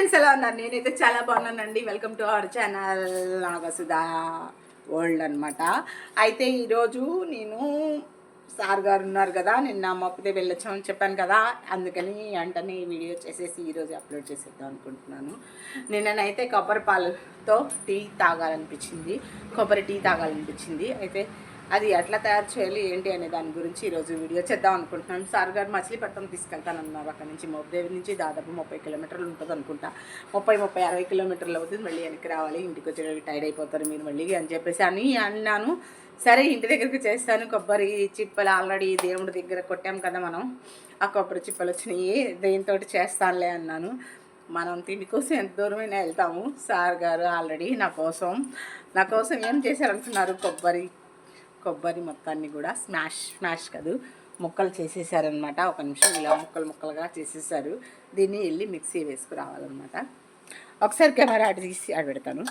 Friends ఎలా ఉన్నారు? నేనైతే చాలా బాగున్నానండి. Welcome to our channel Nagasudha world అనమాట. అయితే ఈరోజు నేను సార్ గారు ఉన్నారు కదా, నిన్న మొక్కదే వెళ్ళొచ్చామని చెప్పాను కదా, అందుకని వెంటనే ఈ వీడియో చేసేసి ఈరోజు అప్లోడ్ చేసేద్దాం అనుకుంటున్నాను. నిన్ననైతే కొబ్బరి పాలతో కొబ్బరి టీ తాగాలనిపించింది. అయితే అది ఎట్లా తయారు చేయాలి ఏంటి అనే దాని గురించి ఈరోజు వీడియో చేద్దాం అనుకుంటున్నాను. సార్ గారు మచిలీపట్నం తీసుకెళ్తానన్నారు. అక్కడ నుంచి మోపదేవి నుంచి దాదాపు 30 కిలోమీటర్లు ఉంటుంది అనుకుంటా. 60 కిలోమీటర్లు అవుతుంది. మళ్ళీ వెనక్కి రావాలి, ఇంటికి వచ్చేటప్పుడు టైర్డ్ అయిపోతారు మీరు మళ్ళీ అని చెప్పేసి అన్నాను. సరే ఇంటి దగ్గరికి చేస్తాను. కొబ్బరి చిప్పలు ఆల్రెడీ దేవుడి దగ్గర కొట్టాం కదా మనం, ఆ కొబ్బరి చిప్పలు వచ్చినాయి, దేంతో చేస్తానులే అన్నాను. మనం తిండి కోసం ఎంత దూరమైనా వెళ్తాము. సార్ గారు ఆల్రెడీ నా కోసం ఏం చేశారనుకున్నారు, కొబ్బరి మొత్తాన్ని కూడా స్మాష్ కాదు ముక్కలు చేసేసారనమాట. ఒక నిమిషం ఇలా ముక్కలుగా చేసేసారు. దీన్ని వెళ్ళి మిక్సీ వేసుకురావాలన్నమాట. ఒకసారి కెమెరా అటు తీసి పెడతాను.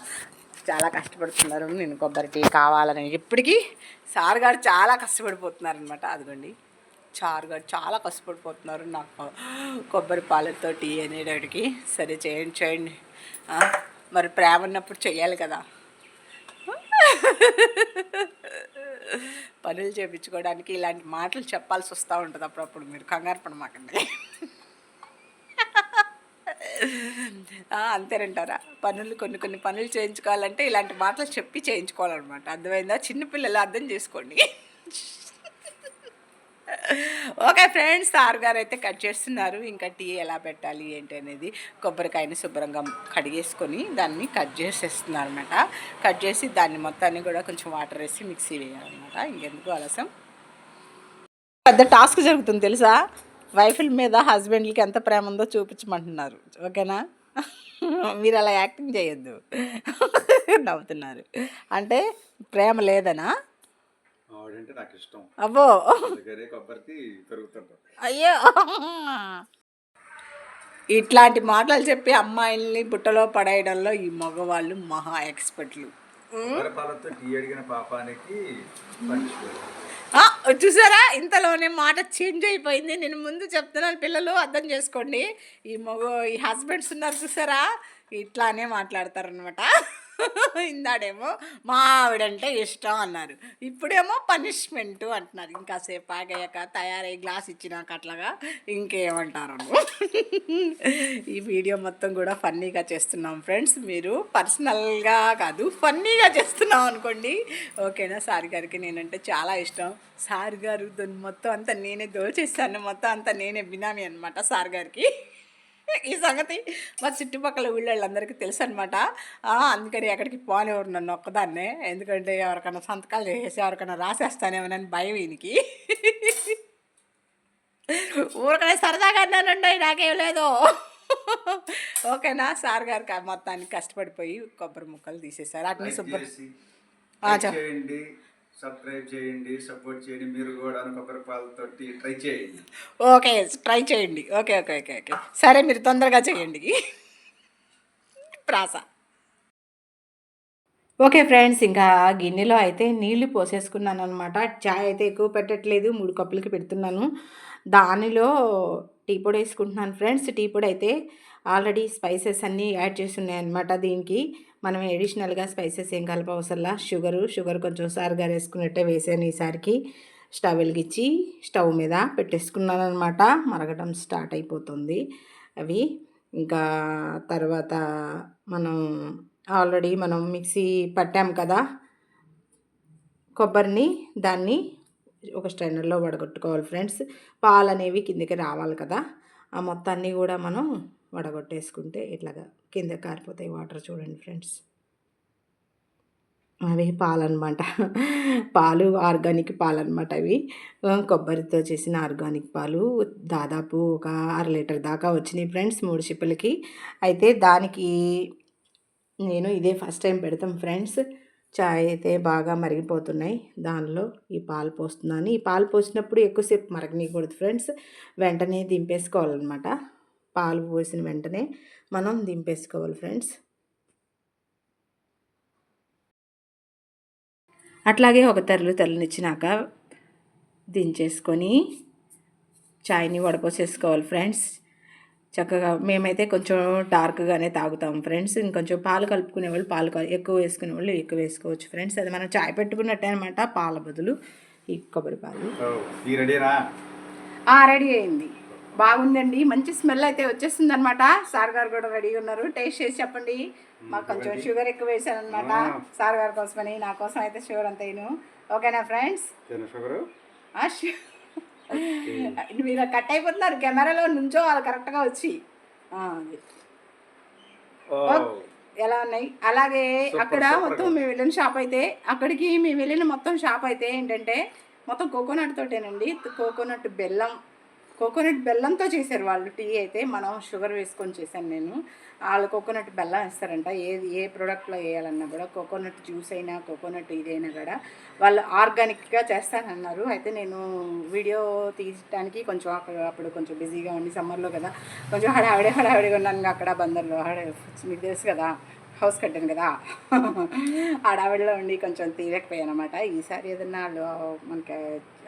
చాలా కష్టపడుతున్నారు నేను కొబ్బరి టీ కావాలని. ఇప్పటికీ సార్ గారు చాలా కష్టపడిపోతున్నారనమాట. అదిగోండి సార్ గారు చాలా కష్టపడిపోతున్నారు నాకు కొబ్బరి పాలతో టీ అనేటికి. సరే చేయండి, మరి ప్రేమ ఉన్నప్పుడు చెయ్యాలి కదా. పనులు చేయించుకోవడానికి ఇలాంటి మాటలు చెప్పాల్సి వస్తూ ఉంటుంది అప్పుడప్పుడు. మీరు కంగారు పడమాకండి. అంతేనంటారా? కొన్ని పనులు చేయించుకోవాలంటే ఇలాంటి మాటలు చెప్పి చేయించుకోవాలన్నమాట. అర్థమైందా? చిన్నపిల్లలు అర్థం చేసుకోండి. ఓకే ఫ్రెండ్స్, సార్ గారు అయితే కట్ చేస్తున్నారు. ఇంకా టీ ఎలా పెట్టాలి ఏంటి అనేది కొబ్బరికాయని శుభ్రంగా కడిగేసుకొని దాన్ని కట్ చేసేస్తున్నారు అనమాట. కట్ చేసి దాన్ని మొత్తాన్ని కూడా కొంచెం వాటర్ వేసి మిక్సీ వేయాలన్నమాట. ఇంకెందుకు ఆలస్యం, పెద్ద టాస్క్ జరుగుతుంది తెలుసా. వైఫ్ల మీద హస్బెండ్లకి ఎంత ప్రేమ ఉందో చూపించమంటున్నారు. ఓకేనా? మీరు అలా యాక్టింగ్ చేయొద్దు. నవ్వుతున్నారు అంటే ప్రేమ లేదనా? నాకు ఇష్టం. అబ్బో, అయ్యో, ఇట్లాంటి మాటలు చెప్పి అమ్మాయిల్ని బుట్టలో పడేయడంలో ఈ మగవాళ్ళు మహా ఎక్స్పర్ట్లు. చూసారా, ఇంతలోనే మాట చేంజ్ అయిపోయింది. నేను ముందు చెప్తున్నాను, పిల్లలు అర్థం చేసుకోండి. ఈ హస్బెండ్స్ ఉన్నారు చూసారా, ఇట్లానే మాట్లాడతారనమాట. ఇందాడేమో మా ఆవిడంటే ఇష్టం అన్నారు, ఇప్పుడేమో పనిష్మెంటు అంటున్నారు. ఇంకాసేపు ఆగాక తయారై గ్లాస్ ఇచ్చినాక అట్లాగా ఇంకేమంటారు. ఈ వీడియో మొత్తం కూడా ఫన్నీగా చేస్తున్నాం ఫ్రెండ్స్. మీరు పర్సనల్గా కాదు, ఫన్నీగా చేస్తున్నాం అనుకోండి. ఓకేనా? సార్ గారికి నేనంటే చాలా ఇష్టం. సార్ గారు మొత్తం అంతా నేనే దోచేస్తాను, మొత్తం అంతా నేనే బినామీ అనమాట సార్ గారికి. ఈ సంగతి మా చుట్టుపక్కల ఊళ్ళందరికీ తెలుసు అనమాట. అందుకని ఎక్కడికి పోనివ్వరు నన్ను ఒక్కదాన్నే. ఎందుకంటే ఎవరికైనా సంతకాలు చేసేసి ఎవరికైనా రాసేస్తానేమోనని భయం ఈయనకి. ఊరికనే సరదాగా అన్నానండి, నాకేం లేదు. ఓకేనా? సార్ గారికి మొత్తానికి కష్టపడిపోయి కొబ్బరి ముక్కలు తీసేసారు. అట్ని సబ్స్క్రైబ్ చేయండి, సపోర్ట్ చేయండి. మీరు కూడా కొబ్బరి పాలతో ట్రై చేయండి. ఓకే, ట్రై చేయండి. ఓకే ఓకే ఓకే ఓకే సరే, మీరు తొందరగా చేయండి. ప్రాస. ఓకే ఫ్రెండ్స్, ఇంకా గిన్నెలో అయితే నీళ్లు పోసేసుకున్నాను అనమాట. చాయ్ అయితే ఎక్కువ పెట్టట్లేదు, 3 కప్పులకి పెడుతున్నాను. దానిలో టీ పొడి వేసుకుంటున్నాను ఫ్రెండ్స్. టీ పొడి అయితే ఆల్రెడీ స్పైసెస్ అన్నీ యాడ్ చేసి ఉన్నాయన్నమాట. దీనికి మనం ఎడిషనల్గా స్పైసెస్ ఏం కలపవసరలా. షుగర్ కొంచెం సార్ గారు వేసుకున్నట్టే వేసాను ఈసారికి. స్టవ్ వెలిగించి స్టవ్ మీద పెట్టేసుకున్నాను అనమాట. మరగడం స్టార్ట్ అయిపోతుంది అవి. ఇంకా తర్వాత ఆల్రెడీ మనం మిక్సీ పట్టాం కదా కొబ్బరిని, దాన్ని ఒక స్ట్రైనర్లో వడగొట్టుకోవాలి ఫ్రెండ్స్. పాలు అనేవి కిందకి రావాలి కదా, ఆ మొత్తాన్ని కూడా మనం వడగొట్టేసుకుంటే ఇట్లాగా కింద కారిపోతాయి వాటర్. చూడండి ఫ్రెండ్స్, అవి పాలు అనమాట. పాలు ఆర్గానిక్ పాలు అనమాట. అవి కొబ్బరితో చేసిన ఆర్గానిక్ పాలు. దాదాపు ఒక 1/2 లీటర్ దాకా వచ్చినాయి ఫ్రెండ్స్ 3 చిప్పలకి. అయితే దానికి నేను ఇదే ఫస్ట్ టైం పెడతాం ఫ్రెండ్స్. చాయ్ అయితే బాగా మరిగిపోతున్నాయి, దానిలో ఈ పాలు పోస్తున్నాను. ఈ పాలు పోసినప్పుడు ఎక్కువసేపు మరగనీయకూడదు ఫ్రెండ్స్, వెంటనే దింపేసుకోవాలన్నమాట. పాలు పోసిన వెంటనే మనం దింపేసుకోవాలి ఫ్రెండ్స్. అట్లాగే ఒక తెరలునిచ్చినాక దించేసుకొని చాయ్ని వడపోసేసుకోవాలి ఫ్రెండ్స్. చక్కగా మేమైతే కొంచెం డార్క్గానే తాగుతాం ఫ్రెండ్స్. ఇంకొంచెం పాలు కలుపుకునే వాళ్ళు ఎక్కువ వేసుకునే వాళ్ళు ఎక్కువ వేసుకోవచ్చు ఫ్రెండ్స్. అది మనం చాయ్ పెట్టుకున్నట్టే అనమాట, పాల బదులు ఈ కొబ్బరి పాలు. రెడీ అయింది, బాగుందండి, మంచి స్మెల్ అయితే వచ్చేస్తుంది అనమాట. సార్ గారు కూడా రెడీగా ఉన్నారు. టేస్ట్ చేసి చెప్పండి. మాకు కొంచెం షుగర్ ఎక్కువ వేసాను అనమాట, సార్ గారి కోసమని. నా కోసం అయితే షుగర్ అంత వేయను. ఓకేనా ఫ్రెండ్స్? మీరు కట్ అయిపోతున్నారు, కెమెరాలో నుంచో వాళ్ళు కరెక్ట్గా వచ్చి. ఎలా ఉన్నాయి? అలాగే అక్కడ మొత్తం మేము వెళ్ళిన షాప్ అయితే, అక్కడికి మేము వెళ్ళిన మొత్తం షాప్ అయితే ఏంటంటే మొత్తం కోకోనట్ తోటేనండి. కోకోనట్ బెల్లంతో చేశారు వాళ్ళు టీ అయితే. మనం షుగర్ వేసుకొని చేశాను నేను. వాళ్ళు కోకోనట్ బెల్లం వేస్తారంట. ఏ ప్రోడక్ట్లో వేయాలన్నా కూడా, కోకోనట్ జ్యూస్ అయినా కోకోనట్ ఇదైనా కూడా వాళ్ళు ఆర్గానిక్గా చేస్తానన్నారు. అయితే నేను వీడియో తీయడానికి కొంచెం అప్పుడు కొంచెం బిజీగా ఉండి, సమ్మర్లో కదా, కొంచెం హడావిడిగా ఉన్నాను అక్కడ బందర్లో. మీకు తెలుసు కదా, హౌస్ కట్టాను కదా, హడావిడిలో ఉండి కొంచెం తీయలేకపోయాను అనమాట. ఈసారి ఏదన్నా మనకి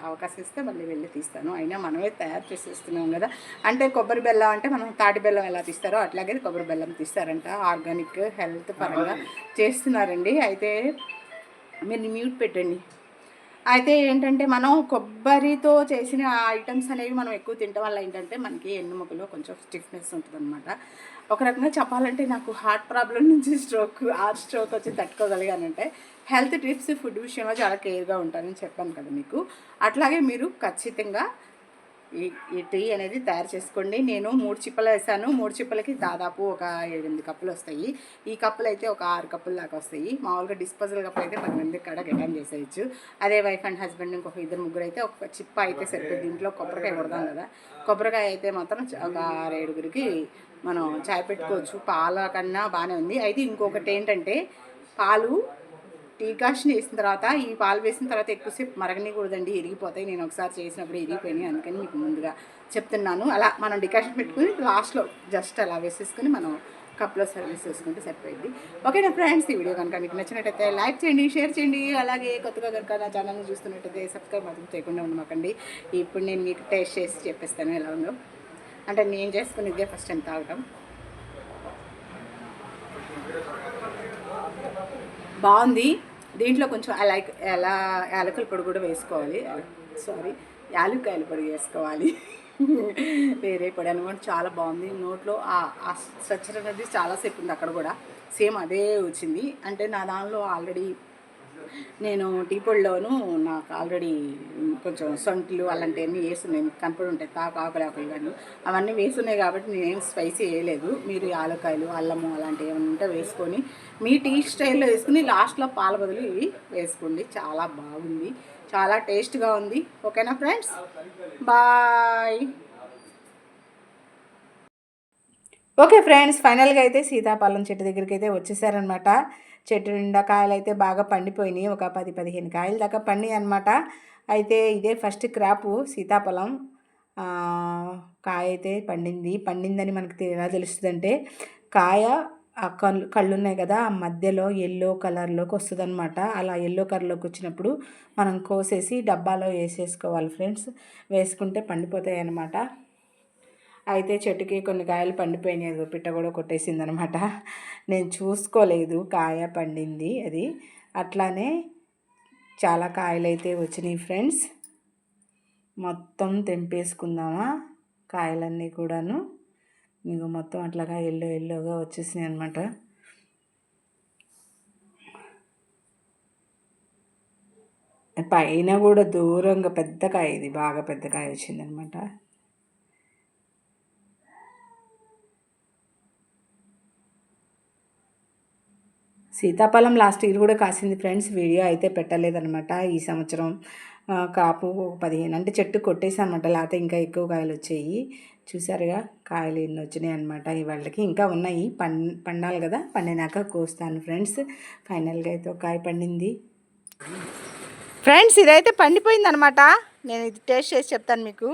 అవకాశం ఇస్తే మళ్ళీ వెళ్ళి తీస్తాను. అయినా మనమే తయారు చేసేస్తున్నాం కదా. అంటే కొబ్బరి బెల్లం అంటే మనం తాటి బెల్లం ఎలా తీస్తారో అట్లాగే కొబ్బరి బెల్లం తీస్తారంట. ఆర్గానిక్, హెల్త్ పరంగా చేస్తున్నారండి. అయితే మీరు మ్యూట్ పెట్టండి. అయితే ఏంటంటే మనం కొబ్బరితో చేసిన ఐటమ్స్ అనేవి మనం ఎక్కువ తినడం వల్ల ఏంటంటే మనకి ఎన్నుముకలో కొంచెం స్టిఫ్నెస్ ఉంటుంది అనమాట. ఒక రకంగా చెప్పాలంటే నాకు హార్ట్ ప్రాబ్లం నుంచి స్ట్రోక్ వచ్చి తట్టుకోగలిగానంటే హెల్త్ టిప్స్, ఫుడ్ విషయంలో చాలా కేర్గా ఉంటానని చెప్పాను కదా మీకు. అట్లాగే మీరు ఖచ్చితంగా ఈ టీ అనేది తయారు చేసుకోండి. నేను 3 చిప్పలు వేసాను. 3 చిప్పలకి దాదాపు ఒక 7-8 కప్పులు వస్తాయి. ఈ కప్పులు అయితే ఒక 6 కప్పుల దాకా వస్తాయి. మామూలుగా డిస్పోజల్ కప్పులు అయితే 10 మందికి కూడా గెటాన్ చేసేయచ్చు. అదే వైఫ్ అండ్ హస్బెండ్ ఇంకొక 2-3 అయితే ఒక చిప్ప అయితే సరిపోతుంది. దీంట్లో కొబ్బరికాయ కొడదాం కదా, కొబ్బరికాయ అయితే మాత్రం ఒక 6-7కి మనం చాయ్ పెట్టుకోవచ్చు. పాల కన్నా బాగానే ఉంది. అయితే ఇంకొకటి ఏంటంటే, పాలు టీకాషన్ వేసిన తర్వాత, ఈ పాలు వేసిన తర్వాత ఎక్కువసేపు మరగనికూడదండి, ఇరిగిపోతాయి. నేను ఒకసారి చేసినప్పుడు ఇరిగిపోయినాయి, అందుకని మీకు ముందుగా చెప్తున్నాను. అలా మనం డికాషన్ పెట్టుకుని లాస్ట్లో జస్ట్ అలా వేసేసుకుని మనం కప్లో సర్వీస్ చేసుకుంటే సరిపోయింది. ఓకేనా ఫ్రెండ్స్? ఈ వీడియో కనుక మీకు నచ్చినట్టయితే లైక్ చేయండి, షేర్ చేయండి. అలాగే కొత్తగా కనుక నా ఛానల్ని చూస్తున్నట్టయితే సబ్స్క్రైబ్ మాత్రం చేయకుండా ఉండమాకండి. ఇప్పుడు నేను మీకు టేస్ట్ చేసి చెప్పేస్తాను ఎలా ఉందో. అంటే నేను చేసుకునేదే ఫస్ట్ టైం తాగటం. బాగుంది. దీంట్లో కొంచెం యాలకుల పొడి కూడా వేసుకోవాలి. యాలక్కాయల పొడి వేసుకోవాలి, వేరే పొడి అనమాట. చాలా బాగుంది. నోట్లో ఆ స్ట్రక్చర్ అనేది చాలాసేపు ఉంది. అక్కడ కూడా సేమ్ అదే వచ్చింది. అంటే నా దానిలో ఆల్రెడీ నేను టీ పొడిలోను నాకు ఆల్రెడీ కొంచెం సొంటిలు అలాంటివన్నీ వేసున్నాయి, కనపడి ఉంటాయి, ఆకులు కానీ అవన్నీ వేసున్నాయి కాబట్టి నేనేం స్పైసీ వేయలేదు. మీరు యాలక్కాయలు, అల్లము అలాంటివి ఏమైనా ఉంటే వేసుకొని మీ టీ స్టైల్లో వేసుకుని లాస్ట్లో పాల బదులు ఇవి వేసుకోండి. చాలా బాగుంది, చాలా టేస్ట్గా ఉంది. ఓకేనా ఫ్రెండ్స్? బాయ్. ఓకే ఫ్రెండ్స్, ఫైనల్గా అయితే సీతాఫలం చెట్టు దగ్గరికి అయితే వచ్చేసారనమాట. చెట్టు నిండా కాయలు అయితే బాగా పండిపోయినాయి. ఒక 10-15 కాయలు దాకా పండినాయి అనమాట. అయితే ఇదే ఫస్ట్ క్రాపు సీతాఫలం. కాయ అయితే పండిందని మనకి ఎలా తెలుస్తుందంటే, కాయ ఆ కళ్ళు ఉన్నాయి కదా, ఆ మధ్యలో ఎల్లో కలర్లోకి వస్తుంది అనమాట. అలా ఎల్లో కలర్లోకి వచ్చినప్పుడు మనం కోసేసి డబ్బాలో వేసేసుకోవాలి ఫ్రెండ్స్. వేసుకుంటే పండిపోతాయి అన్నమాట. అయితే చెట్టుకి కొన్ని కాయలు పండిపోయినాయి, పిట్ట కూడా కొట్టేసింది అనమాట. నేను చూసుకోలేదు కాయ పండింది అది. అట్లానే చాలా కాయలు అయితే వచ్చినాయి ఫ్రెండ్స్. మొత్తం తెంపేసుకుందామా కాయలన్నీ కూడాను. మీకు మొత్తం అట్లాగా ఎల్లోగా వచ్చేసినాయి అనమాట. పైన కూడా దూరంగా పెద్ద కాయ, ఇది బాగా పెద్ద కాయ వచ్చిందనమాట. సీతాఫలం లాస్ట్ ఇయర్ కూడా కాసింది ఫ్రెండ్స్. వీడియో అయితే పెట్టలేదనమాట. ఈ సంవత్సరం కాపు 15 అంటే చెట్టు కొట్టేసాను అనమాట, లేకపోతే ఇంకా ఎక్కువ కాయలు వచ్చాయి. చూసారుగా కాయలు ఎన్ని వచ్చినాయి అనమాట. ఇవాళకి ఇంకా ఉన్నాయి, పండాలి కదా, పండినాక కోస్తాను ఫ్రెండ్స్. ఫైనల్గా అయితే ఒక కాయ పండింది ఫ్రెండ్స్. ఇదైతే పండిపోయింది అనమాట. నేను ఇది టేస్ట్ చేసి చెప్తాను మీకు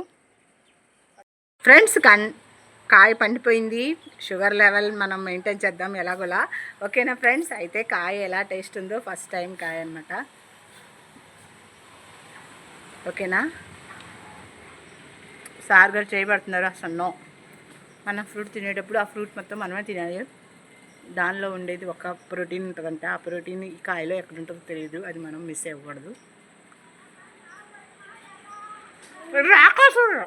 ఫ్రెండ్స్. కాయ పండిపోయింది. షుగర్ లెవెల్ మనం మెయింటైన్ చేద్దాం ఎలాగోలా. ఓకేనా ఫ్రెండ్స్? అయితే కాయ ఎలా టేస్ట్ ఉందో, ఫస్ట్ టైం కాయ అనమాట. ఓకేనా? సార్ గారు చేయబడుతున్నారు, అసలు మన ఫ్రూట్ తినేటప్పుడు ఆ ఫ్రూట్ మొత్తం మనమే తినాలి. దానిలో ఉండేది ఒక ప్రోటీన్ ఉంటుందంట. ఆ ప్రోటీన్ ఈ కాయలో ఎక్కడ ఉంటుందో తెలియదు, అది మనం మిస్ అవ్వకూడదు. రాకాసుడు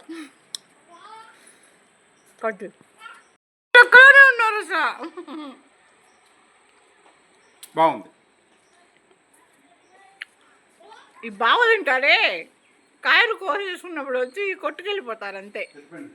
కొద్ది ఎక్కడనే ఉన్నారు సార్. బాగుంది. ఈ బావ తింటారే, కాయలు కోసి తీసుకున్నప్పుడు వచ్చి కొట్టుకెళ్ళిపోతారు అంతే. చెప్పండి.